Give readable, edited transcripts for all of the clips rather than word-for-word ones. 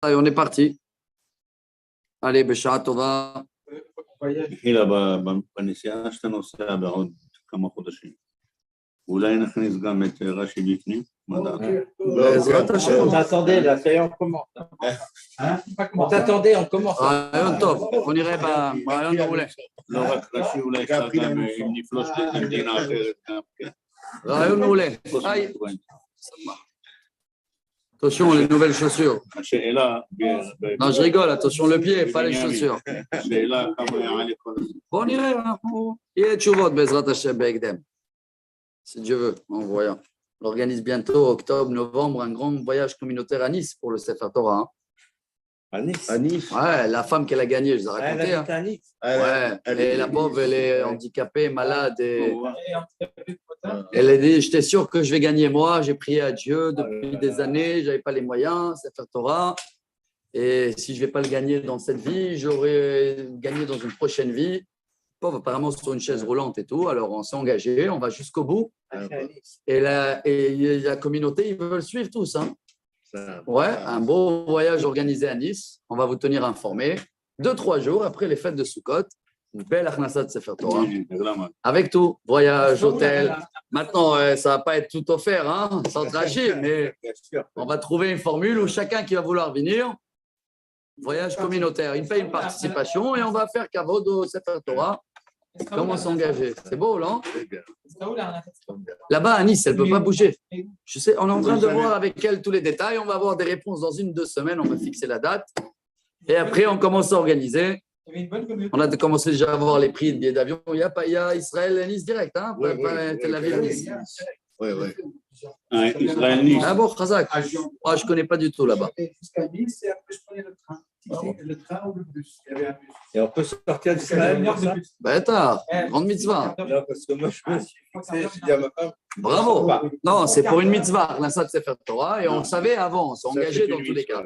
Allez, on est parti. Allez, Béchara Tova. התחילה בנסיעה שאתה נוסע בעוד כמה חודשים. אולי נכניס גם את רש"י בפנים? בעזרת השם. On t'attendait, là, ça y est, on commence. On t'attendait, on commence. רעיון טוב, בוא נראה ברעיון מעולה. לא רק רש"י, אולי אפשר גם אם נפלוש למדינה אחרת. רעיון מעולה. היי. Attention, les nouvelles chaussures. השאלה... Non, je rigole, attention le pied, pas les chaussures. השאלה כמה יעלה לכל זה. בוא נראה, il y a tchouvot, בעזרת השם, בהקדם. Si Dieu veut, en voyant. On organise bientôt, octobre, novembre, un grand voyage communautaire à Nice pour le Sefer Torah. Hein. À Nice. À Nice. Ouais, la femme qu'elle a gagnée, je vous ai Elle raconté. Hein. habite à Nice. Ouais, et la pauvre, elle est handicapée, malade. Et... Elle a dit, j'étais sûr que je vais gagner moi. J'ai prié à Dieu depuis des années, je n'avais pas les moyens, Sefer Torah. Et si je ne vais pas le gagner dans cette vie, j'aurai gagné dans une prochaine vie. Pauvre, apparemment, sur une chaise roulante et tout. Alors, on s'est engagé, on va jusqu'au bout. Et la communauté, ils veulent suivre tous. Hein. Ouais, un beau voyage organisé à Nice. On va vous tenir informés. 2-3 jours après les fêtes de Sukkot. Une belle Achnasat Sefer Torah. Avec tout, voyage, hôtel. Maintenant, ça ne va pas être tout offert, hein, sans tracher, mais on va trouver une formule où chacun qui va vouloir venir, voyage communautaire, il paye une participation et on va faire Kavod au Sefer Torah. Comment s'engager? C'est beau, non? Là-bas, à Nice, elle ne peut pas bouger. Je sais, on est en train de voir avec elle tous les détails. On va avoir des réponses dans 1-2 semaines. On va fixer la date. Et après, on commence à organiser. On a commencé déjà à voir les prix de billets d'avion. Il y a Israël-Nice direct, hein? Pas Tel Aviv-Nice. Oui. Israël-Nice. Ah bon, Khazak. Ah, je ne connais pas du tout là-bas. Jusqu'à Nice et après je prenais le train. Le train ou le bus. Il y avait un bus. Et on peut sortir d'Israël. Ben, attends, grande mitzvah. Non, parce que moi, je dis à ma femme. Bravo. Non, c'est pour une mitzvah, l'Assad Sefer Torah, et on le savait avant, on s'est engagé dans tous les cas.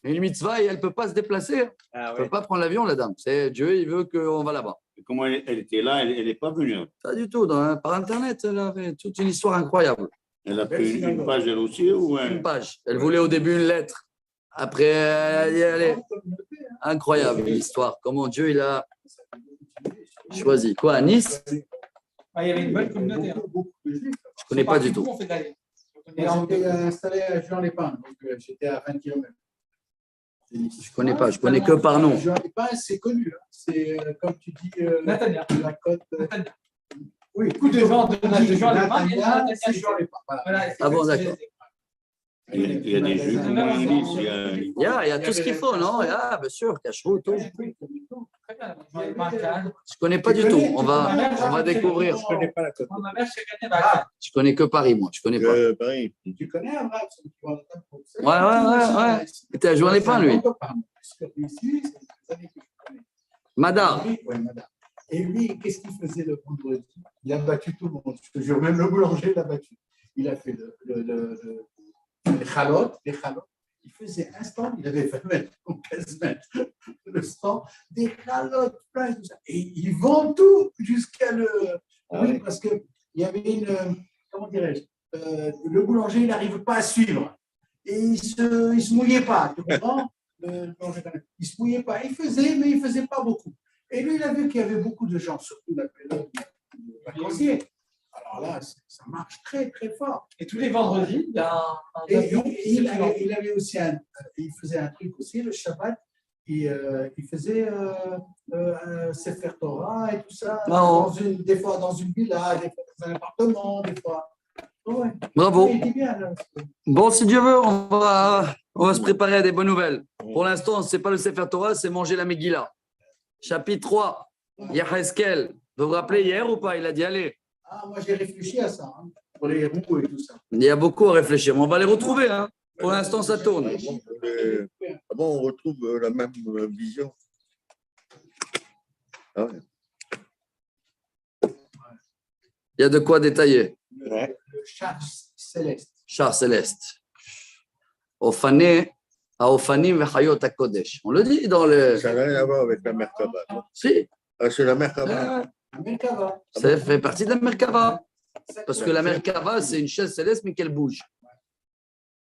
Une mitzvah, et elle ne peut pas se déplacer. Elle ne peut pas prendre l'avion, la dame. C'est Dieu, il veut qu'on va là-bas. Comment elle était là, elle n'est pas venue. Pas du tout. Par Internet, elle avait toute une histoire incroyable. Elle a pris une page elle aussi ou Une page. Elle voulait au début une lettre. Après, elle y allait. Incroyable l'histoire. Comment Dieu, il a choisi. Quoi, à Nice? Il y avait une bonne communauté. Je ne connais pas du tout. Et on était installé à Juan-les-Pins, donc j'étais à 20 km. Je ne connais pas, je connais que par nom. Juan-les-Pins, c'est connu. C'est comme tu dis, Natania. La côte. Oui, Beaucoup de gens de Juan-les-Pins, c'est Juan-les-Pins. Voilà. Ah bon, d'accord. Il y a des jeux comme à Nice, Il y a tout ce qu'il faut, non? Il y a, bien sûr, cachot, tout. Je ne connais pas du tout. On va découvrir. Je ne connais pas la côte. Je connais que Paris, moi. Je connais pas. Paris. Tu connais Abraham? Ouais. Il était à Juan-les-Pins, lui. Madar. Et lui, qu'est-ce qu'il faisait le vendredi? Il a battu tout le monde. Je te jure, même le boulanger l'a battu. Il a fait les chalotes. Il faisait un stand, il avait 20 mètres ou 15 mètres. Le stand, des chalotes, plein de tout ça. Et ils vendent tout jusqu'à le. Oui, parce qu'il y avait une. Comment dirais-je? Le boulanger, il n'arrive pas à suivre. Et il ne se mouillait pas. Tu comprends? Il ne se mouillait pas. Il faisait, mais il ne faisait pas beaucoup. Et lui, il a vu qu'il y avait beaucoup de gens, surtout la période vacancier. Alors là, ça marche très, très fort. Et tous les vendredis, il y a un il avait aussi il faisait un truc aussi, le Shabbat. Il faisait Sefer Torah et tout ça. Des fois dans une villa, des fois dans un appartement, des fois. Ouais. Bravo. Il était bien, là. Bon, si Dieu veut, on va se préparer à des bonnes nouvelles. Pour l'instant, ce n'est pas le Sefer Torah, c'est manger la Megillah. Chapitre 3, Yaheskel. Vous vous rappelez hier ou pas? Il a dit allez. Ah, moi, j'ai réfléchi à ça, hein, pour les roues et tout ça. Il y a beaucoup à réfléchir, mais on va les retrouver. Hein. Pour l'instant, ça tourne. On retrouve la même vision. Ah ouais. Il y a de quoi détailler. Le char céleste. Char céleste. Ofané, Aofanim vechayot hakodesh. On le dit dans le. Ça n'a rien à voir avec la Merkaba. Si. Ah, c'est la Merkaba. Merkava. Ça fait partie de la Merkava. Parce que la Merkava, c'est une chaise céleste, mais qu'elle bouge.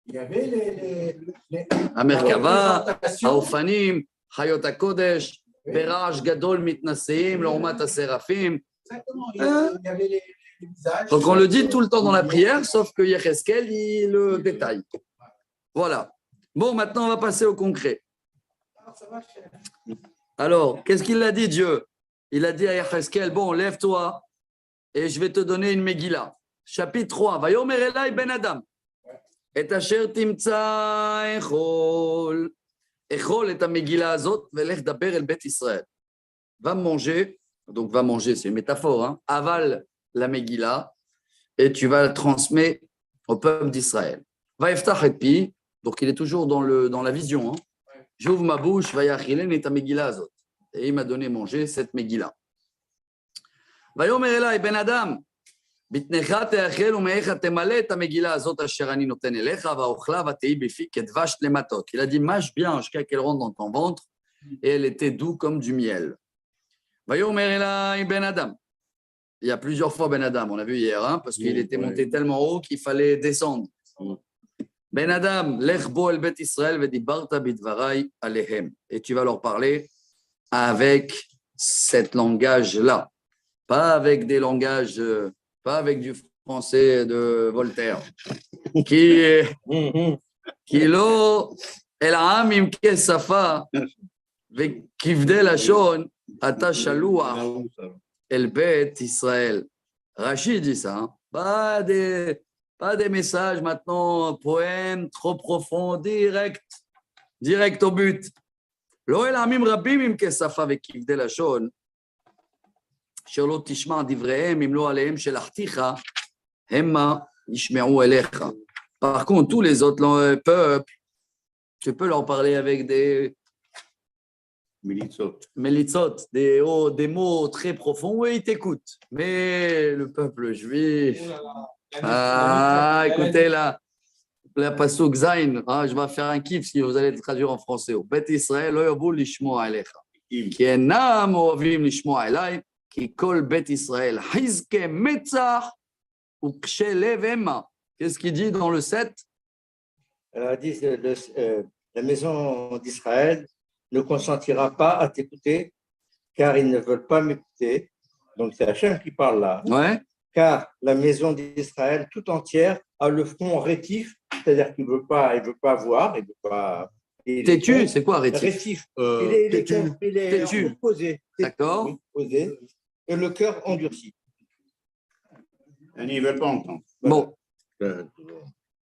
Il y avait les Amerkava, représentations. Aofanim, Hayot HaKodesh, Beraj Gadol Mitnaseim, Lormat HaSerafim. Exactement. Il y avait les visages. Donc on le dit tout le temps dans la prière, sauf que Yecheskel, il le détaille. Voilà. Bon, maintenant on va passer au concret. Alors, qu'est-ce qu'il a dit Dieu? Il a dit à Yecheskel, bon, lève-toi et je vais te donner une Megillah. Chapitre 3. Vayomer Elai ben Adam. Et asher timtza echol. Echol est à Megillah azot, velech daber el bet Israël. Va manger, donc va manger, c'est une métaphore, hein, avale la Megillah et tu vas la transmettre au peuple d'Israël. Va eftach et pi, donc il est toujours dans la vision. Hein. J'ouvre ma bouche, va yachilen et ta Megillah azot. Et il m'a donné manger cette Megillah. Vayomer elai ben Adam. בתנך תאכל ומאיך תמלא את המגילה הזאת אשר אני נותן אליך והאוכלה ותהי בפי כדבש למתוק. Il a dit, mâche bien jusqu'à qu'elle rentre dans ton ventre et elle était doux comme du miel. ויאמר אלי בן אדם. Il y a plusieurs fois Ben Adam, on a vu hier, hein, parce qu'il était monté tellement haut qu'il fallait descendre. Ben Adam, lech bo el bet Israël vedibarta bidvarai alehem. Et tu vas leur parler avec cet langage-là, pas avec des langages... pas avec du français de Voltaire, qui lo el העם עם כשפה וכבדי לשון אתה שלוח אל בית ישראל. Rachid dit ça, hein? Pas des messages maintenant, poèmes trop profonds, direct au but. לא אל העמים רבים עם כשפה וכבדי לשון שלא תשמע דבריהם, אם לא עליהם שלחתיך, המה ישמעו אליך. Par contre, tous les autres peuples, tu peux leur parler avec des Mélitsot, des mots très profonds, oui, ils t'écoutent. Mais le peuple juif, écoutez là, la Pasuk Zain, je vais faire un kiff si vous allez le traduire en français. Bet Israël, lo yavu lishmoa alecha. Ki enam ohavim lishmoa elai. Qui colle Bet Israël. Hizke metzach ou kshelev ema. Qu'est-ce qu'il dit dans le 7? Elle dit la maison d'Israël ne consentira pas à t'écouter car ils ne veulent pas m'écouter. Donc c'est Hachem qui parle là. Ouais. Car la maison d'Israël tout entière a le front rétif, c'est-à-dire qu'il ne veut pas voir, il ne veut pas. Têtu, c'est quoi rétif? Rétif. Il est posé. D'accord. Posé. Et le cœur endurci. Ils ne veulent pas entendre. Bon.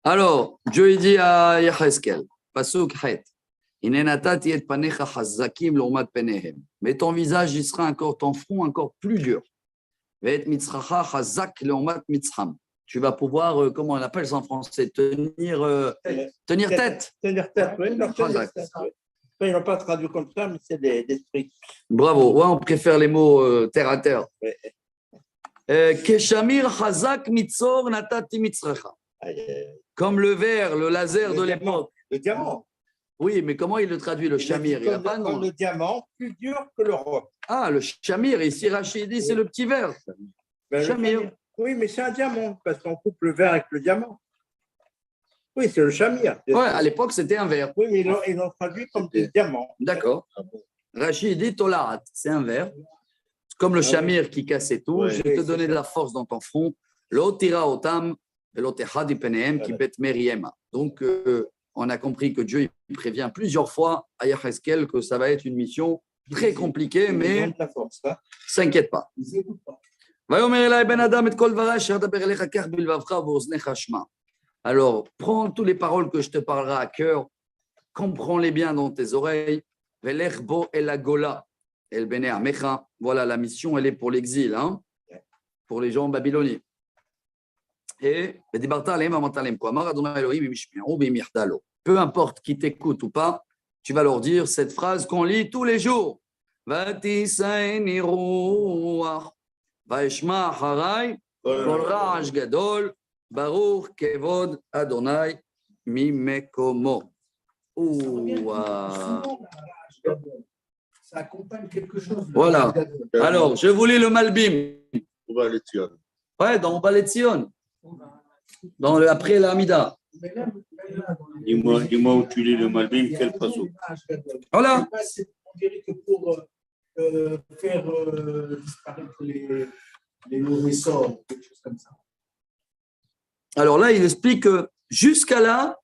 Alors, Dieu dit à Yecheskel, Pasuk Het, Inenatati et panecha chazakim l'omat penehem. Mais ton visage, il sera encore, ton front encore plus dur. Ve'et mitzracha chazak l'omat mitzham. Tu vas pouvoir, comment on appelle ça en français, tenir tête. Tenir tête, oui. Ils n'ont pas traduit comme ça, mais c'est des esprits. Bravo. Ouais, on préfère les mots terre à terre. Keshamir chazak mitzor natati mitzracha. Comme le verre, le laser de l'époque. Le diamant. Oui, mais comment il le traduit, le chamir? Il n'a pas de nom. Le diamant, plus dur que le roc. Ah, le chamir, ici Rachid dit c'est le petit verre. Chamir. Oui, mais c'est un diamant, parce qu'on coupe le verre avec le diamant. Oui, c'est le chamir. Ouais, à l'époque, c'était un verre. Oui, mais ils l'ont traduit comme des diamants. D'accord. Rachid dit Tolarat, c'est un verre. Comme le chamir qui cassait tout, je vais te donner de la force dans ton front. L'otira otam, l'otehadi penehem qui bet meriema. Donc, on a compris que Dieu il prévient plusieurs fois à Yecheskel que ça va être une mission très compliquée, mais s'inquiète pas. Alors, prends toutes les paroles que je te parlerai à cœur, comprends-les bien dans tes oreilles. Voilà, la mission, elle est pour l'exil, hein, pour les gens babyloniens. Et peu importe qui t'écoute ou pas, tu vas leur dire cette phrase qu'on lit tous les jours. Baruch Kevod Adonai Mimekomo. Ça accompagne quelque chose. Voilà. Alors, je vous lis le Malbim. On va aller Tzion. Ouais, dans Balet Zion. Après l'Amida. Mais là, dans les- Dis-moi où tu lis le Malbim, quel passage. Voilà. On dirait que pour faire disparaître les mauvais sorts, quelque chose comme ça. Alors là, il explique que jusqu'à là,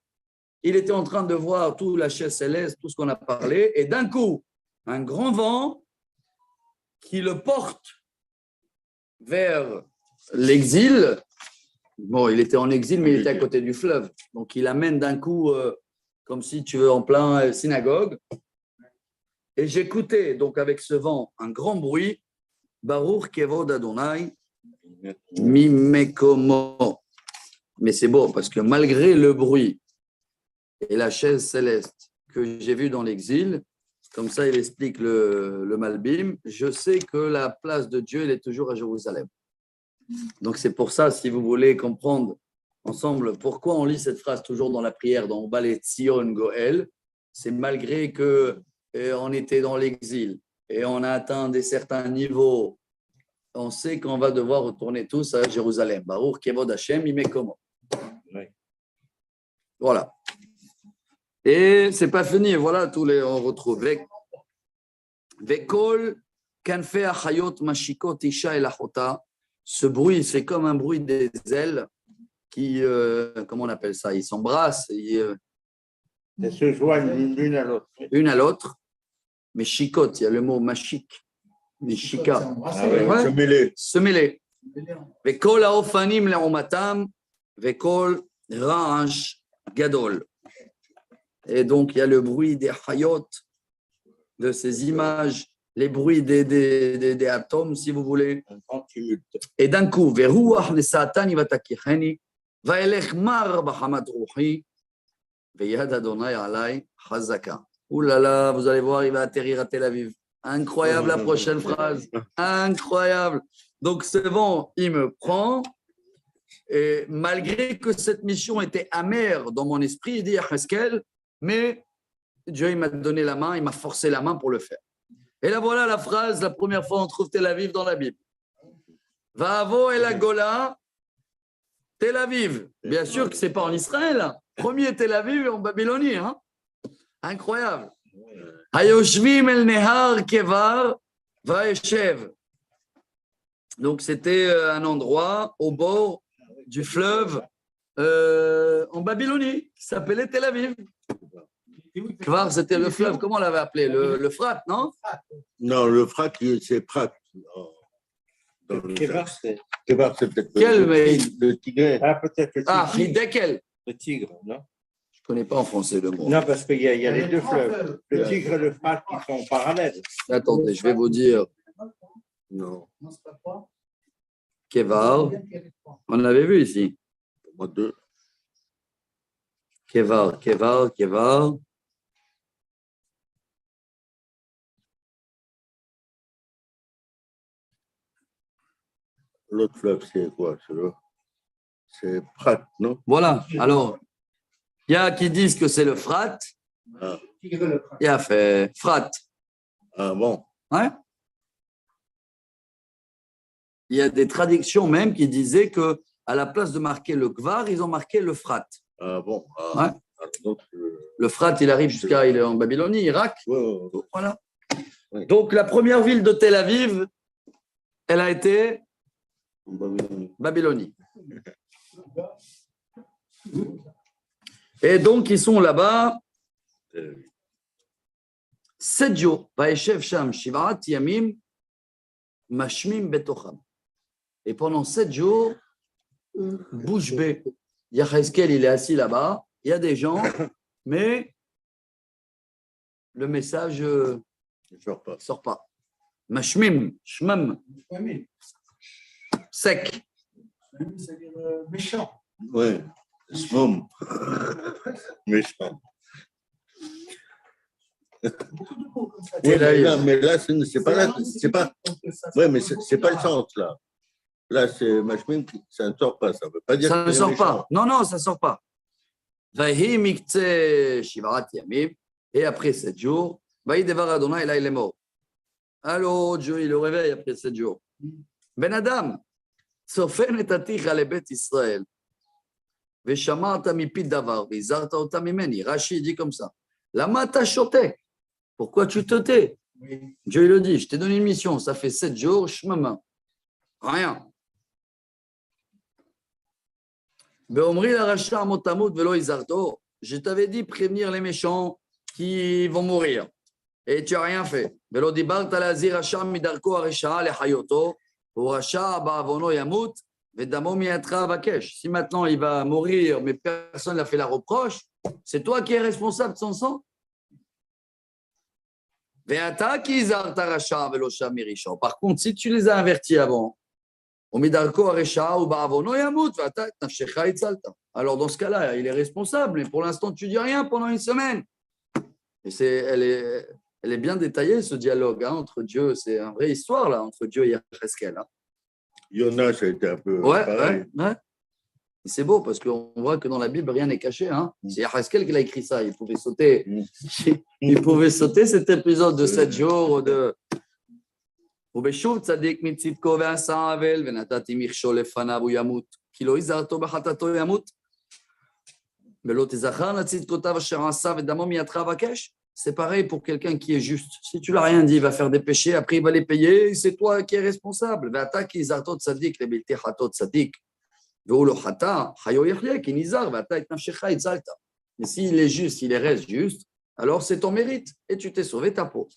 il était en train de voir tout la chaise céleste, tout ce qu'on a parlé, et d'un coup, un grand vent qui le porte vers l'exil. Bon, il était en exil, mais il était à côté du fleuve. Donc, il amène d'un coup, comme si tu veux, en plein synagogue. Et j'écoutais, donc, avec ce vent, un grand bruit. Baruch Kevod Adonai, Mimekomo. Mais c'est beau, parce que malgré le bruit et la chaise céleste que j'ai vue dans l'exil, comme ça, il explique le Malbim, je sais que la place de Dieu, elle est toujours à Jérusalem. Donc, c'est pour ça, si vous voulez comprendre ensemble pourquoi on lit cette phrase toujours dans la prière, dans Balé Tzion Goël, c'est malgré qu'on était dans l'exil et on a atteint des certains niveaux, on sait qu'on va devoir retourner tous à Jérusalem. Baruch Kevod Hashem, Imekomo. Voilà. Et c'est pas fini, voilà, on retrouve. Vekol Kanfe Achayot Mashikot Isha El Achota. Ce bruit, c'est comme un bruit des ailes qui, comment on appelle ça? Ils s'embrassent, Elles se joignent l'une à l'autre. une à l'autre. Mais shikot, il y a le mot mashik, mishika. Ouais, se mêler. Vekol haofanim leomatam, vekol ra'ash gadol. Et donc, il y a le bruit des hayot, de ces images, les bruits des atomes, si vous voulez. Un grand tumulte. Et d'un coup, Veruach le Satanivatakicheni, vaelech mar bahamat ruhi, veyad Adonai alai chazaka. Ouh là là, vous allez voir, il va atterrir à Tel Aviv. Incroyable la prochaine phrase. Incroyable. Donc, c'est bon, il me prend. Et malgré que cette mission était amère dans mon esprit, il dit à Cheskel, mais Dieu il m'a donné la main, il m'a forcé la main pour le faire. Et là, voilà la phrase, la première fois on trouve Tel Aviv dans la Bible. Va'avo el Agola, Tel Aviv. Bien sûr que ce n'est pas en Israël. Hein. Premier Tel Aviv en Babylonie. Hein. Incroyable. Hayoshvim el Nehar Kevar Vaeshev. Donc, c'était un endroit au bord du fleuve en Babylonie qui s'appelait Tel Aviv. Kvar, c'était le fleuve. Comment on l'avait appelé? Le Frat, non? Non, le Frat, c'est Prat. Kévar, c'est Kévar, c'est peut-être le Tigré. ah, peut-être le tigre. Ah, Hidekel. Le tigre, non? Je ne connais pas en français le mot. Non, parce qu'il y a les deux fleuves. Le tigre et le Frat qui sont parallèles. Attendez, je vais vous dire. Non, Non, c'est pas quoi. Kevar. On l'avait vu ici. moi deux. Kevar. L'autre fleuve, c'est quoi? C'est Prat, non? Voilà. Alors, il y a qui disent que c'est le Frat. Ah, Tigre le prince. Il y a fait Frat. ah bon. Ouais. Il y a des traductions même qui disaient que à la place de marquer le Kvar, ils ont marqué le Frat. Ah bon. Ah, Ouais. alors, donc, Le Frat, il arrive jusqu'à, il est en Babylonie, Irak. ouais. Voilà. Oui. Donc, la première ville de Tel Aviv, elle a été Babylonie. Et donc, ils sont là-bas 7 jours. Vaeshev Sham Shivat Yamim Mashmim Betocham. Et pendant 7 jours, bouche bée. Yacheskel, il est assis là-bas. Il y a des gens, mais le message ne sort pas. Mashmim, shmam, sec. C'est-à-dire méchant. Oui, Smom. Méchant. Beaucoup de mots comme ça. Oui, Et là, mais là, c'est pas là. C'est pas. Oui, mais c'est pas le sens là. Là, c'est Mashmim, ça ne sort pas. Ça ne veut pas dire Ça que ne c'est sort méchant. pas. Non, ça ne sort pas. Vahi miktseh shivarat yamim. Et après 7 jours, vahi devar Adonai, là, il est mort. Allô, Dieu, il le réveille après 7 jours. Ben Adam, sofen et aticha le bet Israël. Veshamarta mipit davar, vizarta ota mimeni. Rashi dit comme ça. Lama tashotek. Pourquoi tu te tais? Dieu il le dit, je t'ai donné une mission, ça fait 7 jours, shmama. Rien. Beomri la racha motamut velo izarto. Je t'avais dit prévenir les méchants qui vont mourir. Et tu n'as rien fait. Velo dibarta la ziracha midarko aresha le hayoto. Urasha ba'avono yamut. Vedamo miatra vakesh. Si maintenant il va mourir, mais personne ne l'a fait la reproche, c'est toi qui es responsable de son sang. Par contre, si tu les as avertis avant, alors dans ce cas-là, il est responsable. Mais pour l'instant, tu ne dis rien pendant une semaine. Et elle est bien détaillée, ce dialogue entre Dieu. C'est une vraie histoire là, entre Dieu et Yacheskel. Yona, ça a été un peu pareil. Ouais. C'est beau parce qu'on voit que dans la Bible, rien n'est caché. Hein. C'est Yacheskel qui a écrit ça. Il pouvait sauter. Il pouvait sauter cet épisode de 7 jours. ובשוב צדיק מצדקו ועשה עוול ונתתי מכשול לפניו הוא ימות כי לא הזהרתו בחטאתו ימות ולא תזכר לצדקותיו אשר עשה ודמו מידך אבקש. C'est pareil pour quelqu'un qui est juste. Si tu l'as rien dit, il va faire des péchés, après il va les payer, c'est toi qui es responsable. ואתה כי הזהרתו צדיק לבלתי חטא צדיק והוא לא חטא, חיו יחיה כי נזהר ואתה את נפשך הצלת. Mais s'il est juste, il reste juste, alors c'est ton mérite et tu t'es sauvé ta peau.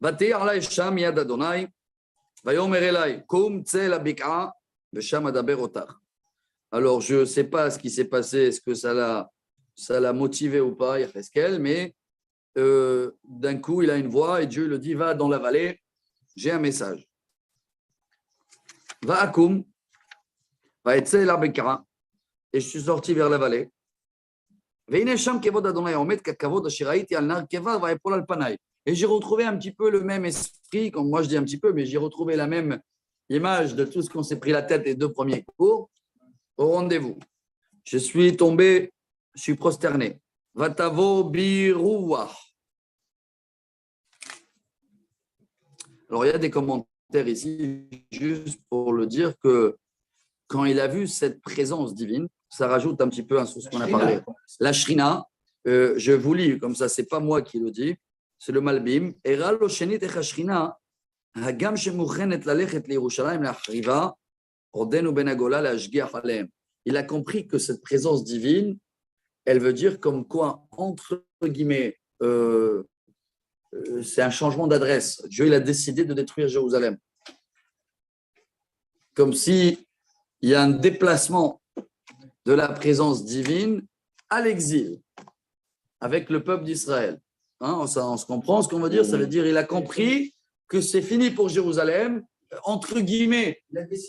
ותהי עלי שם יד אדוני, ויאמר אלי, קום צא לבקעה, ושם אדבר אותך. Alors, je ne sais pas ce qui s'est passé, est-ce que ça l'a motivé ou pas, Yacheskel, mais d'un coup, il a une voix et Dieu le dit, va dans la vallée, j'ai un message. Va akum, va etze la bekara, et je suis sorti vers la vallée. והנה שם כבוד אדוני עומד ככבוד אשר ראיתי על נהר כבר ויפול על פניי. Et j'ai retrouvé un petit peu le même esprit, comme moi je dis un petit peu, mais j'ai retrouvé la même image de tout ce qu'on s'est pris la tête les 2 premiers cours au rendez-vous. Je suis tombé, je suis prosterné. Vatavo birouah. Alors il y a des commentaires ici, juste pour le dire que quand il a vu cette présence divine, ça rajoute un petit peu sur ce qu'on a parlé. La Shrina, je vous lis, comme ça, c'est pas moi qui le dis. C'est le Malbim. Il a compris que cette présence divine, elle veut dire comme quoi, entre guillemets, c'est un changement d'adresse. Dieu il a décidé de détruire Jérusalem. Comme s'il y a un déplacement de la présence divine à l'exil avec le peuple d'Israël. Hein, on se comprend ce qu'on veut dire. Ça veut dire qu'il a compris que c'est fini pour Jérusalem, entre guillemets,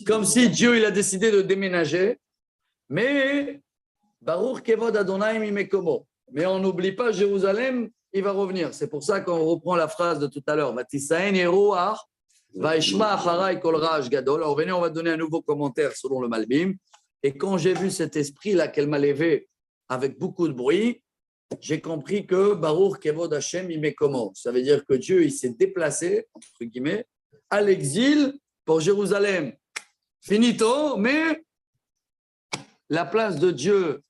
comme si Dieu il a décidé de déménager. Mais Baruch Kevod Adonai Mimekomo. Mais on n'oublie pas Jérusalem, il va revenir. C'est pour ça qu'on reprend la phrase de tout à l'heure. Vatisaen Yeruach, Vaishma Acharai Kol Raj Gadol. Alors venez, on va donner un nouveau commentaire selon le Malbim. Et quand j'ai vu cet esprit-là qu'elle m'a levé avec beaucoup de bruit, j'ai compris que Baruch Kevod Hashem Imekomo. Ça veut dire que Dieu il s'est déplacé, entre guillemets, à l'exil pour Jérusalem. Finito, mais la place de Dieu,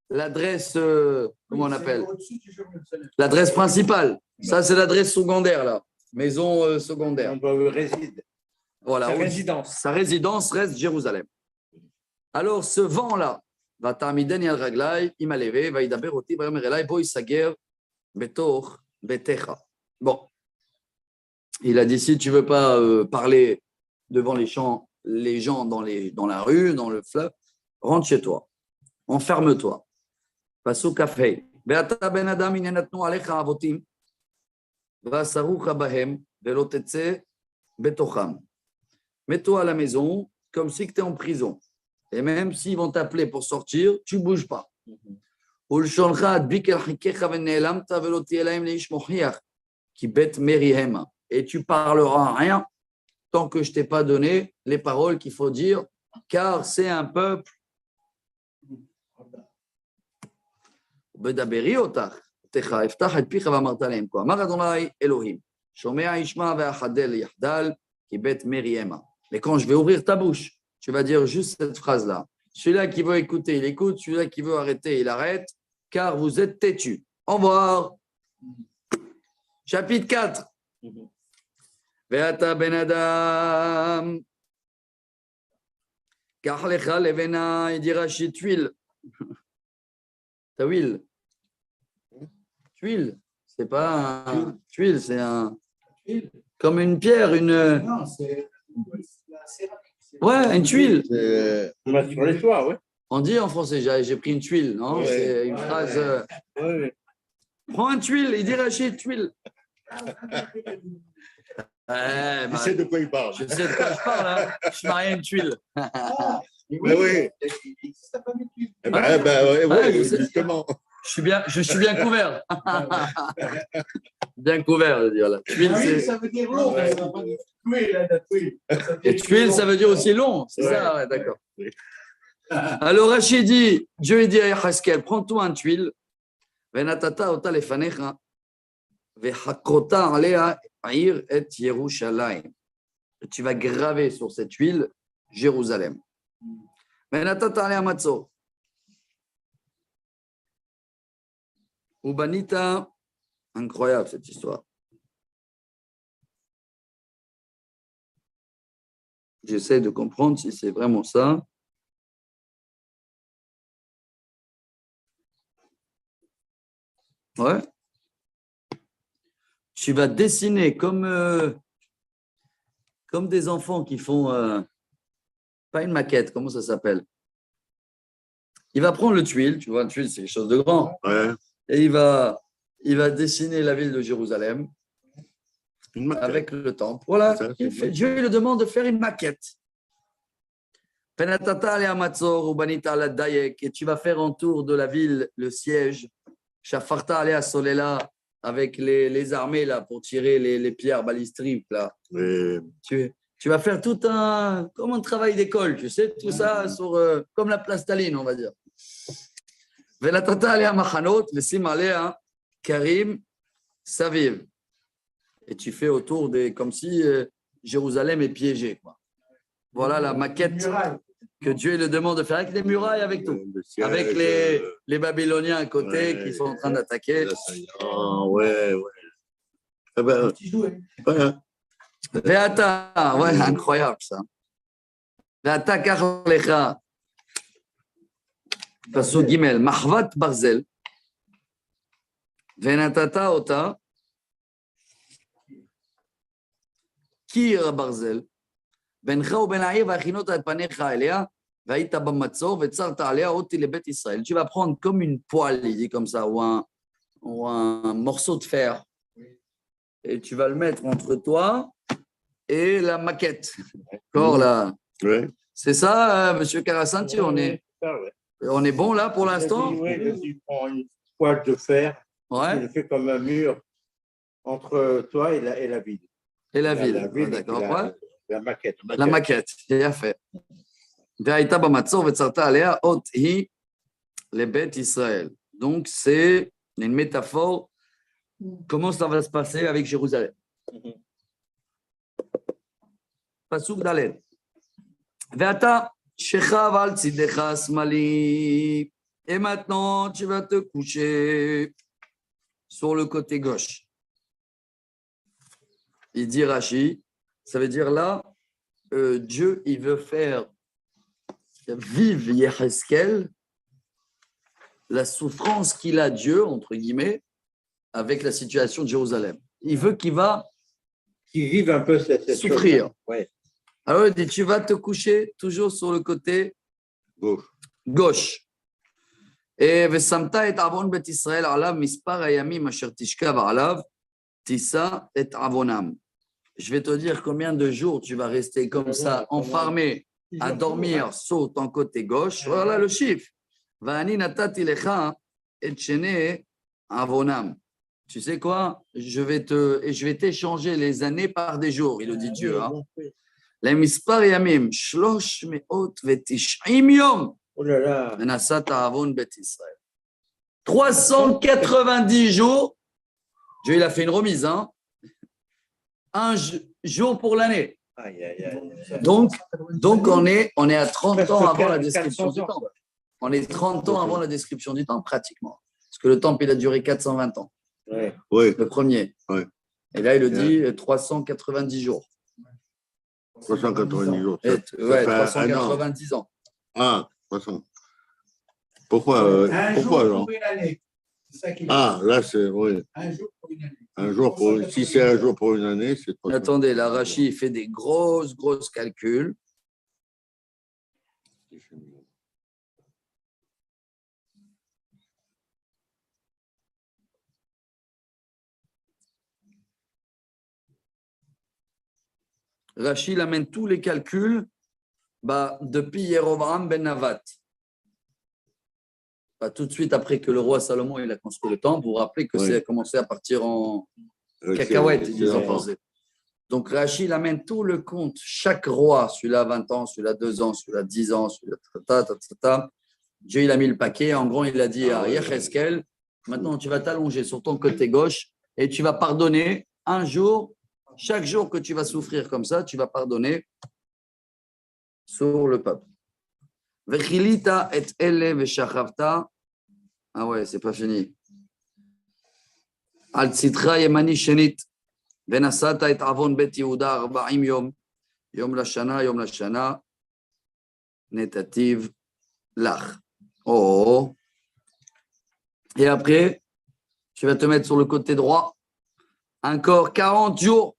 l'adresse, comment on appelle? L'adresse principale. Ça, c'est l'adresse secondaire, là. Maison secondaire. On réside. Voilà. Sa résidence. Sa résidence reste Jérusalem. Alors, ce vent-là, il m'a levé, bon, il a dit si tu ne veux pas parler devant les gens dans la rue, dans le fleuve, rentre chez toi, enferme-toi. Pasuk Kafhei. Ve'ata ben adam inenatnu alecha avotim va'asarucha bahem ve'lo tetze betocham. Mets-toi à la maison comme si tu es en prison. Et même s'ils vont t'appeler pour sortir, tu ne bouges pas. Et tu parleras rien tant que je ne t'ai pas donné les paroles qu'il faut dire, car c'est un peuple. Mais quand je vais ouvrir ta bouche, tu vas dire juste cette phrase-là. Celui-là qui veut écouter, il écoute. Celui-là qui veut arrêter, il arrête. Car vous êtes têtus. Au revoir. Chapitre 4. Ve'ata ben Adam. Kach lecha levena, il dit Rachid, tuile. Ta huile. Tuile. C'est pas un tuile, c'est un. Comme une pierre, une. Non, c'est la céramique. Ouais, une tuile. Sur les toits, oui. On dit en français, j'ai pris une tuile, non? Ouais. C'est une phrase. Oui. Prends une tuile, il dit Rachid, tuile. Tu sais de quoi il parle. Je sais de quoi je parle, hein. Je suis marié à une tuile. Mais oui. Ça peut mettre une- Eh ben, Ouais, je sais. justement. Je suis bien couvert. Bien couvert, je veux dire. Là. Tuile, Ah oui, c'est- ça veut dire long. Ça veut pas dire tuile, hein, la tuile. Ça veut Et dire tuile, long. ça veut dire aussi long. C'est ça, ouais, d'accord. Alors Rachid dit, Dieu dit à Yahaskel, prends-toi un tuile, venatata ota lefanecha, vehakota alea aïr et Yerushalayim. Tu vas graver sur cette tuile Jérusalem. Venatata alea matzor. Ubanita, incroyable cette histoire. J'essaie de comprendre si c'est vraiment ça. Ouais. Tu vas dessiner comme des enfants qui font, pas une maquette, comment ça s'appelle? Il va prendre le tuile, tu vois, une tuile, c'est quelque chose de grand, Ouais. et il va dessiner la ville de Jérusalem Une maquette. avec le temple. Voilà, Ça, c'est bien. Dieu lui demande de faire une maquette. Penatata ale Amatzor, Ubanita ala Dayek, et tu vas faire autour de la ville le siège. Shafarta ale Solela, avec les armées là, pour tirer les pierres balistiques. Là. Et Tu vas faire tout comme un travail d'école, tu sais, tout ça sur, comme la plastaline, on va dire. Velatata ale Machanot, Vesim ale Karim Saviv. Et tu fais autour comme si Jérusalem est piégée. Quoi. Voilà la maquette Muraille. que Dieu le demande de faire avec les murailles, avec tout. le siège, Avec les Babyloniens à côté ouais, qui sont en train d'attaquer. l'assaillant, ouais. Eh ben, Petit jouet. voilà. Veata, ouais, incroyable ça. Veata karlecha. Pasuk Gimel, Mahvat Barzel. Venatata ota. Kir Barzel. בינך ובין העיר והכינות את פניך אליה, והיית במצור וצרת עליה אותי לבית ישראל. Tu vas prendre comme une poêle, il dit comme ça, ou un morceau de fer, et tu vas le mettre entre toi et la maquette. D'accord, là. Ouais. C'est ça, Monsieur Karasanti, on est bon là pour l'instant? Oui, il prend une poêle de fer, il Ouais, le fait comme un mur entre toi et la ville. et la ville. La ville, D'accord, et ouais. la maquette. La maquette, c'est fait. והייתה במצור וצרת עליה אות היא לבית ישראל. Donc c'est une métaphore. Comment ça va se passer avec Jérusalem? Pasuk Dalet. ואתה שכב על צידך השמאלי. Et maintenant tu vas te coucher sur le côté gauche. Il dit Rashi, ça veut dire là, Dieu, il veut faire vivre Yehezkel, la souffrance qu'il a, Dieu, entre guillemets, avec la situation de Jérusalem. Il veut qu'il va Qui vivent un peu cette souffrir. chose-là. Ouais. Alors, il dit, tu vas te coucher toujours sur le côté gauche. Et Vesamta et Avon Bet Israël alav mispar hayamim asher tishkav alav tisa et avonam. Je vais te dire combien de jours tu vas rester comme ça, enfermé, à dormir sur ton côté gauche. Voilà le chiffre. Va'ani natati lecha et shene avonam. Tu sais quoi? Je vais t'échanger les années par des jours, il le dit Dieu. Hein. Les mispar yamim, shlosh meot vetish'im yom. Oh là là. Venasat avon bet Israël. 390 jours. Dieu, il a fait une remise, hein? Un jour pour l'année. Aïe, aïe, aïe. Donc on est à 30 Presque ans avant la 400 description du ans. temple. On est 30 ans avant la description du temple, pratiquement. Parce que le temple, il a duré 420 ans, Ouais. Oui, le premier. oui. Et là, il le dit 390 jours. 390 jours. Et, Ça ouais, fait un an. 390 ans. Ah, 300. Pourquoi Un pourquoi, jour Jean pour une année. C'est ça qu'il a Ah, là, c'est, oui. Un jour pour une année. Si c'est un jour pour une année, c'est 300. Attendez, la Rashi fait des grosses calculs. Rashi amène tous les calculs depuis Yerovam ben Navat. Tout de suite après que le roi Salomon il a construit le temple, vous vous rappelez que ça a commencé à partir en cacahuètes, ils disent en français. Donc Rashi amène tout le compte, chaque roi, celui-là 20 ans, celui-là 2 ans, celui-là 10 ans, celui-là Dieu il a mis le paquet, en gros il a dit à Yecheskel, maintenant tu vas t'allonger sur ton côté gauche et tu vas pardonner un jour, chaque jour que tu vas souffrir comme ça, tu vas pardonner sur le peuple. Vechilita et ele veshachavta. Ah ouais, c'est pas fini. Al tzitra yemani shenit. Venasata et avon bet Yehuda 40 yom. Yom lashana. Netativ lach. Oh. Et après, tu vas te mettre sur le côté droit. Encore 40 jours.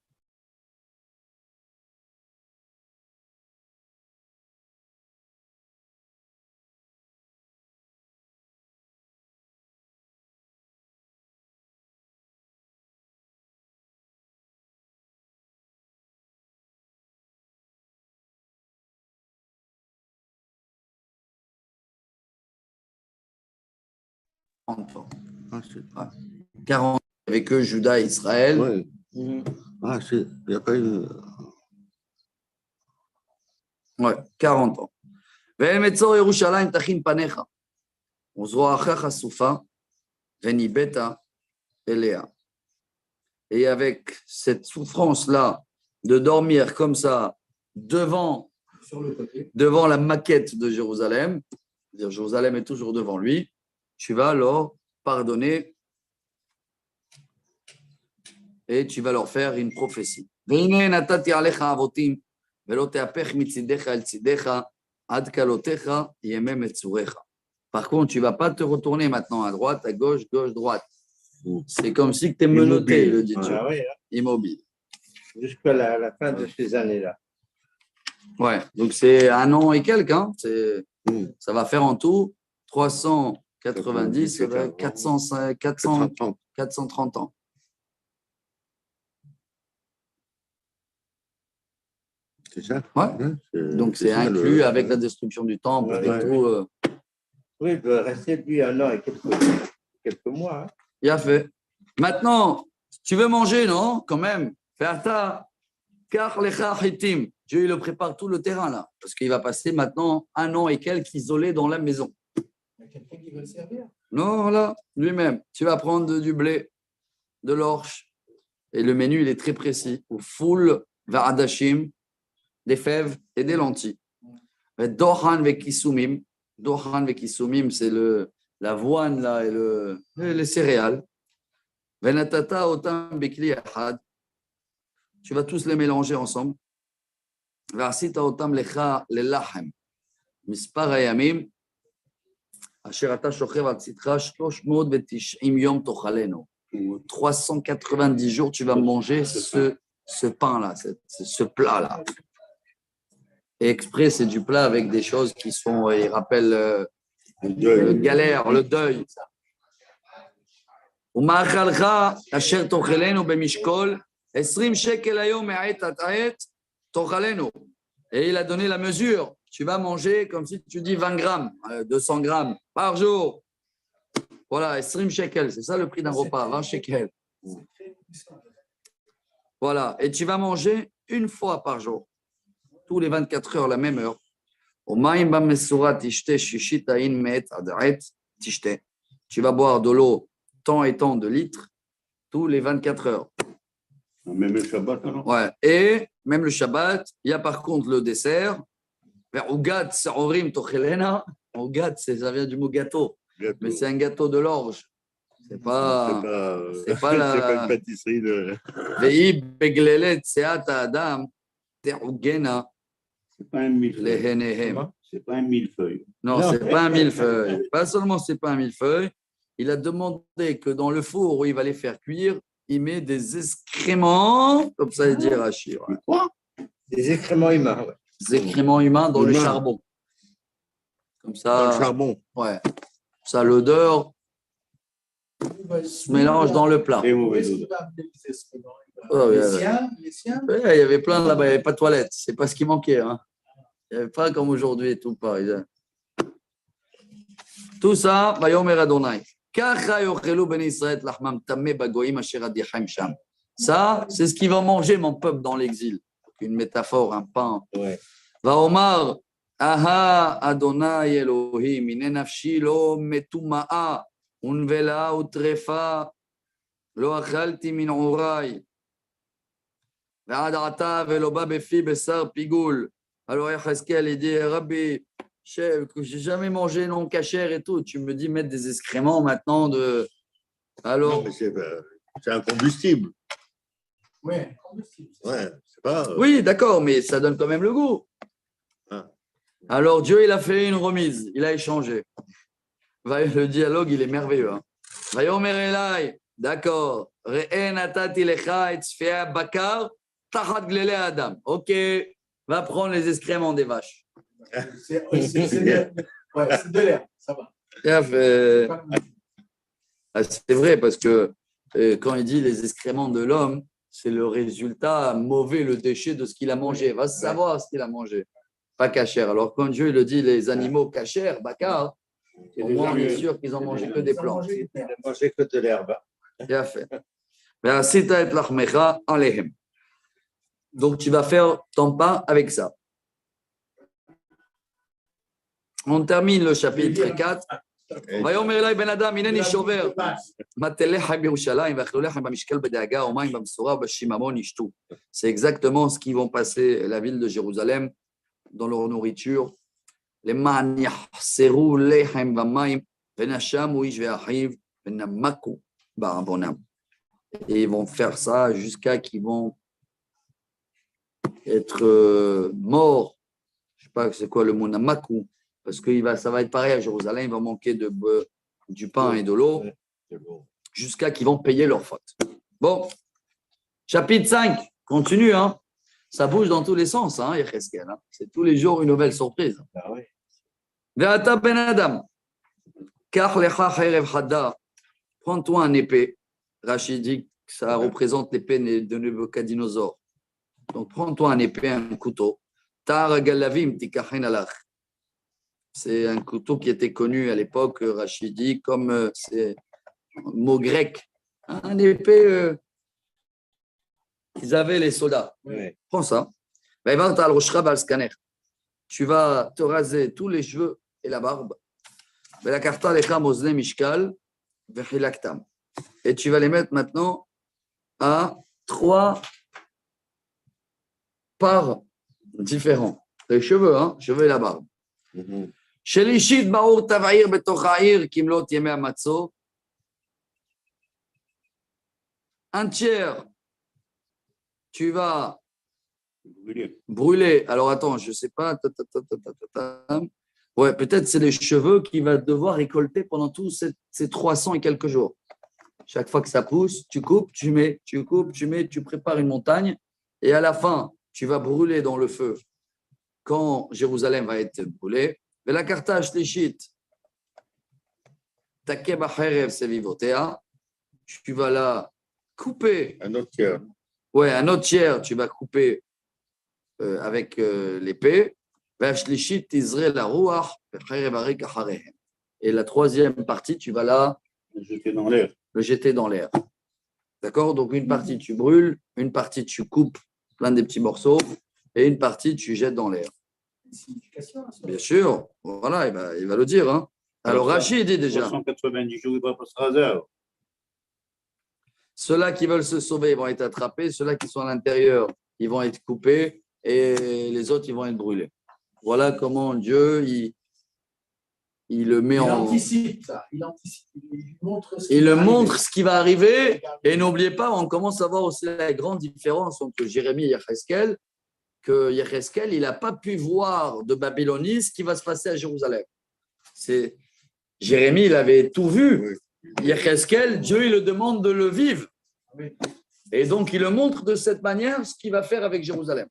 Ans. Ah, 40 avec eux, Juda et Israël. Oui. Ah, il n'y a pas eu. Ouais, 40 ans. Ve'emetzor Yerushalayim tachin panecha. Uzroacha soufa. Venibeta elea. Et avec cette souffrance-là de dormir comme ça devant la maquette de Jérusalem, c'est-à-dire Jérusalem est toujours devant lui, tu vas alors pardonner et tu vas leur faire une prophétie. Par contre, tu ne vas pas te retourner maintenant à droite, à gauche, droite. C'est comme si tu es menotté, le dit Dieu. Ah, oui, Immobile. Jusqu'à la fin de ces années-là. Ouais, donc c'est 1 an et quelques. Hein. Ça va faire en tout 390, 430 ans. C'est ça? Ouais. Donc c'est inclus avec la destruction du temple, avec tout. Oui, il doit rester depuis 1 an et quelques mois. Hein. Il a fait. Maintenant, tu veux manger, non? Quand même. Ferta, car lecha hitim. Dieu, il le prépare tout le terrain là, parce qu'il va passer maintenant 1 an et quelques isolé dans la maison. Il y a quelqu'un qui veut le servir. Non, là, lui-même. Tu vas prendre du blé, de l'orge, et le menu, il est très précis. Ou full va'adashim, des fèves et des lentilles. Dohan vekisumim. Dohan vekisumim, c'est l'avoine là et les céréales. Venatata otam bekli ahad. Tu vas tous les mélanger ensemble. Vasita otam lecha lelahem. Mispar hayamim. Asher ata shochev al tzitra 390 yom tochalenu. 390 jours, tu vas manger ce pain-là, ce plat-là. Et exprès, c'est du plat avec des choses qui sont, il rappelle le galère, le deuil. ומאכלך אשר תאכלנו במשקול 20 שקל היום מעת עד עת תאכלנו. Et il a donné la mesure. Tu vas manger comme si tu dis 20 grammes, 200 grammes par jour. Voilà, 20 shekels, c'est ça le prix d'un repas, 20 shekels. Voilà, et tu vas manger 1 fois par jour, tous les 24 heures, la même heure. Tu vas boire de l'eau tant et tant de litres tous les 24 heures. Même le Shabbat, alors? Ouais. Et même le Shabbat, il y a par contre le dessert. Ougat, Saorim, Tochelena. Ougat, ça vient du mot gâteau. Gâteau. Mais c'est un gâteau de l'orge. C'est pas c'est pas la. une pâtisserie de. Vei beglelet seat Adam, te'ugena C'est pas un millefeuille. lehenehem. C'est pas un millefeuille. Non, c'est pas un millefeuille. Pas seulement c'est pas un millefeuille, il a demandé que dans le four où il va les faire cuire, il met des excréments, comme ça il dit Rachid. Ouais. Quoi? Des excréments humains. Ouais. Des excréments humains dans le Humains. charbon. Comme Dans ça, le charbon. ouais. Ça, l'odeur se mélange dans le plat. Très Où mauvais est-ce qu'il odeur. va amener les excréments? Oh, Les ouais, ouais. siens, les siens. Ouais, il y avait plein là-bas, il n'y avait pas de toilette. C'est pas ce qui manquait. Hein. Il n'y avait pas comme aujourd'hui et tout pareil. Tout ça, Vayomer Adonai. Ça, c'est ce qu'ils vont manger, mon peuple, dans l'exil. Une métaphore, un pain. Ouais. Vaomar, Aha Adonai Elohim, ine nafshi lo metuma'a, unvela utrefa, lo achalti min urai. ועד עתה ולא בא בפי בשר פיגול. Alors Yecheskel, il dit, Rabbi, j'ai jamais mangé non cachère et tout. Tu me dis mettre des excréments maintenant de. Non, Alors. mais c'est un combustible. Ouais, combustible. Ouais, c'est pas. Oui, d'accord, mais ça donne quand même le goût. Ah. Alors Dieu, il a fait une remise, il a échangé. Le dialogue, il est merveilleux. Hein. Vayomer Elai, d'accord. Re'e natati lecha et tzfea bakar. Adam. Ok, va prendre les excréments des vaches. C'est de l'air, ça va. C'est vrai parce que quand il dit les excréments de l'homme, c'est le résultat mauvais, le déchet de ce qu'il a mangé. Va savoir ce qu'il a mangé. Pas cachère. Alors quand Dieu le dit les animaux cachères, bakar, au moins on est sûr qu'ils n'ont mangé que des plantes. Ils ne mangeaient que de l'herbe. Bien fait. Donc, tu vas faire ton pain avec ça. On termine le chapitre 4. ויאמר אלי בן אדם, הנני שובר מטה לחם בירושלים ואכלו לחם במשקל בדאגה ומים במשורה ובשיממון ישתו. C'est exactement ce qu'ils vont passer la ville de Jérusalem dans leur nourriture. למען יחסרו לחם ומים ונשמו איש ואחיו ונמקו בעוונם. Et ils vont faire ça jusqu'à qu'ils vont être morts. Je ne sais pas c'est quoi le mot namaku, parce que ça va être pareil à Jérusalem, il va manquer du pain et de l'eau jusqu'à qu'ils vont payer leurs fautes. Bon, chapitre 5, continue, hein. Ça bouge dans tous les sens, hein, Yecheskel, hein. C'est tous les jours une nouvelle surprise. Ah oui. Ve'ata ben Adam, kach lecha cherev chada, prends-toi un épée. Rachid dit que ça représente l'épée de Nebuchadnezzar. Donc, prends-toi un épée, un couteau. Tar galavim tikachen alach. C'est un couteau qui était connu à l'époque, Rachid dit, comme c'est un mot grec. Un épée qu'ils avaient les soldats. Ouais. Prends ça. Tu vas te raser tous les cheveux et la barbe. Et tu vas les mettre maintenant à 3 parts différents. Les cheveux, hein, cheveux et la barbe. Shelishit Baour Tavaïr Betochaïr Kimlot Yeme Amatzo. Un tiers, tu vas brûler. Alors attends, je ne sais pas. Ouais, peut-être c'est les cheveux qu'il va devoir récolter pendant tous ces 300 et quelques jours. Chaque fois que ça pousse, tu coupes, tu mets, tu coupes, tu mets, tu prépares une montagne et à la fin, tu vas brûler dans le feu quand Jérusalem va être brûlée. Mais la cartage léchit, tu vas la couper. Un autre tiers. Ouais, un autre tiers, tu vas couper avec l'épée. Et la troisième partie, tu vas la Jeter dans l'air. le jeter dans l'air. D'accord? Donc, une partie, tu brûles, une partie, tu coupes plein de petits morceaux, et une partie, tu jettes dans l'air. Bien sûr, voilà, il va le dire. Hein. Alors, Rachid dit déjà. 390 jours, il va pas se raser. Ceux-là qui veulent se sauver, ils vont être attrapés. Ceux-là qui sont à l'intérieur, ils vont être coupés. Et les autres, ils vont être brûlés. Voilà comment Dieu, il le met Il en... anticipe ça. Il anticipe. Il montre ce qui Il va le montre ce qui va arriver. arriver. Et n'oubliez pas, on commence à voir aussi la grande différence entre Jérémie et Yecheskel, que Yecheskel, il n'a pas pu voir de Babylonie ce qui va se passer à Jérusalem. Jérémie, il avait tout vu. Yecheskel, Dieu, il le demande de le vivre. Et donc, il le montre de cette manière ce qu'il va faire avec Jérusalem.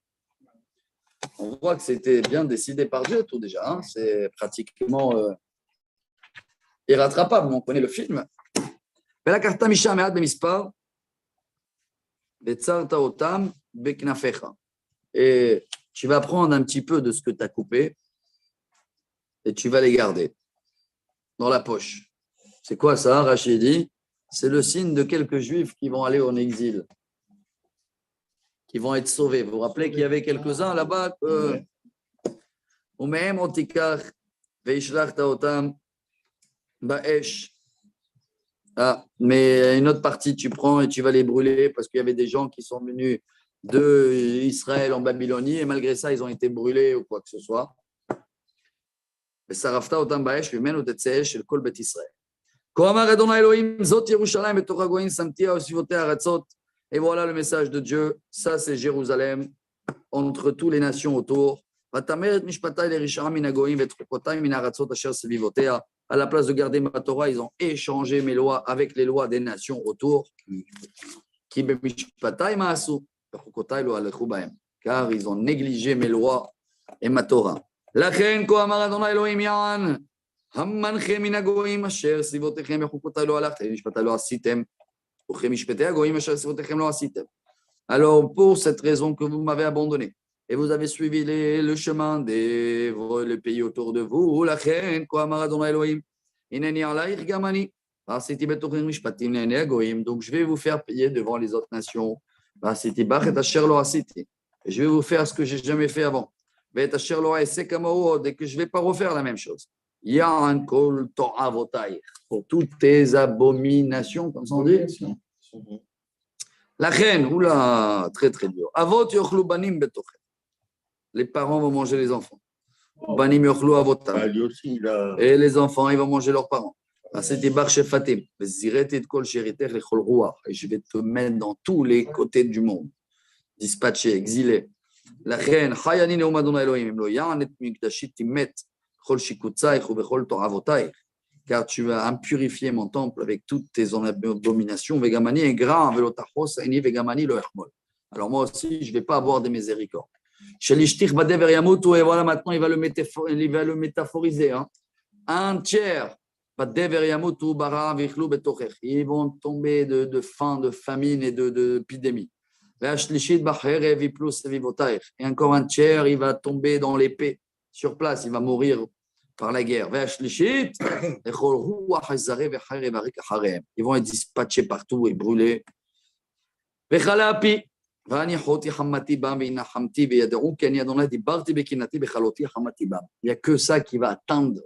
On voit que c'était bien décidé par Dieu, tout déjà. Hein. C'est pratiquement irrattrapable. On connaît le film. Et tu vas prendre un petit peu de ce que tu as coupé et tu vas les garder dans la poche. C'est quoi ça, Rachid dit? C'est le signe de quelques juifs qui vont aller en exil, qui vont être sauvés. Vous vous rappelez qu'il y avait quelques-uns là-bas mais une autre partie, tu prends et tu vas les brûler parce qu'il y avait des gens qui sont venus d'Israël en Babylonie et malgré ça, ils ont été brûlés ou quoi que ce soit. Et voilà le message de Dieu. Ça, c'est Jérusalem, entre toutes les nations autour. À la place de garder ma Torah, ils ont échangé mes lois avec les lois des nations autour. Car ils ont négligé mes lois et ma Torah. לכן כה אמר אדוני אלוהים יען, המנחה מן הגויים אשר סביבותיכם וחוקותיי לא הלכתם, משפטיי לא עשיתם, וכמשפטי הגויים אשר סביבותיכם לא עשיתם. Alors, pour cette raison que vous m'avez abandonné, et vous avez suivi le chemin le pays autour de vous, לכן כה אמר אדוני אלוהים, הנני עלייך גם אני, ועשיתי בתוככם משפטים לעיני הגויים, donc je vais vous faire payer devant les autres nations, ועשיתי בך את אשר לא עשיתי, et je vais vous faire ce que j'ai jamais fait avant. Et que je ne vais pas refaire la même chose. Pour toutes tes abominations, comme ça on dit. La reine, oula, très très dur. Les parents vont manger les enfants. Et les enfants, ils vont manger leurs parents. Et je vais te mettre dans tous les côtés du monde. Dispatché, exilé. לכן, חי אני נאום אדוני אלוהים, אם לא יען את מקדשי תימת בכל שיקוצייך ובכל תועבותייך, car tu vas impurifier mon temple avec toutes tes abominations, וגם אני אגרע ולא תחוס עיני וגם אני לא אחמול. Alors moi aussi, je ne vais pas avoir des miséricordes. שלשתיך בדבר ימותו, et voilà maintenant il va le métaphoriser. Hein. Un tiers, בדבר ימותו ברעב ויאכלו בתוכך. Ils vont tomber de faim, de famine et d'épidémie. Et encore un tiers, il va tomber dans l'épée sur place, il va mourir par la guerre. Ils vont être dispatchés partout et brûlés. Il n'y a que ça qui va atteindre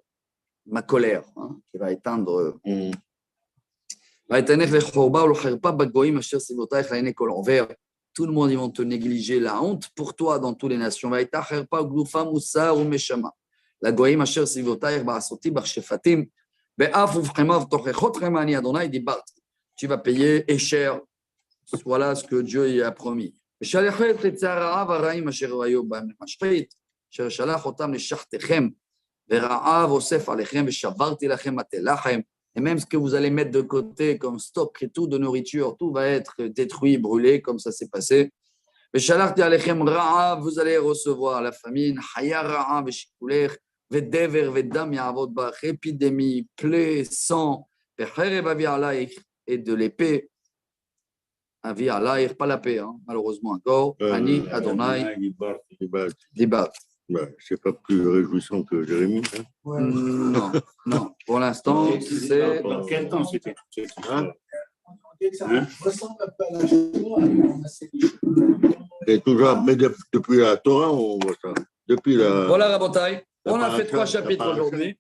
ma colère, hein, qui va éteindre. Tout le monde, ils vont te négliger, la honte pour toi dans toutes les nations. La goïm asher sivotaïr ba'asoti b'chshefatim be'af uvchemav tochechotchem ani Adonai dibart. Tu vas payer et cher. Voilà ce que Dieu y a promis. ושלחת חצי הרעב הרעים אשר היו בהם למשחית, אשר שלח אותם לשחתכם, ורעב אוסף עליכם, ושברתי לכם מטה לחם. Et même ce que vous allez mettre de côté comme stock et tout de nourriture, tout va être détruit, brûlé, comme ça s'est passé. Vous allez recevoir la famine, épidémie, plaie, sang, et de l'épée. Pas la paix, hein, malheureusement encore. Ani Adonai Dibat. C'est pas plus réjouissant que Jérémie. Hein? Ouais. Non, non. Pour l'instant, c'est. Dans quel temps c'était Hein? On dit que ça ressemble un peu à la Shoah, on a ces Et toujours, mais depuis la Torah, on voit ça. Depuis la. Voilà, Rabotai. On a fait 3 chapitres aujourd'hui.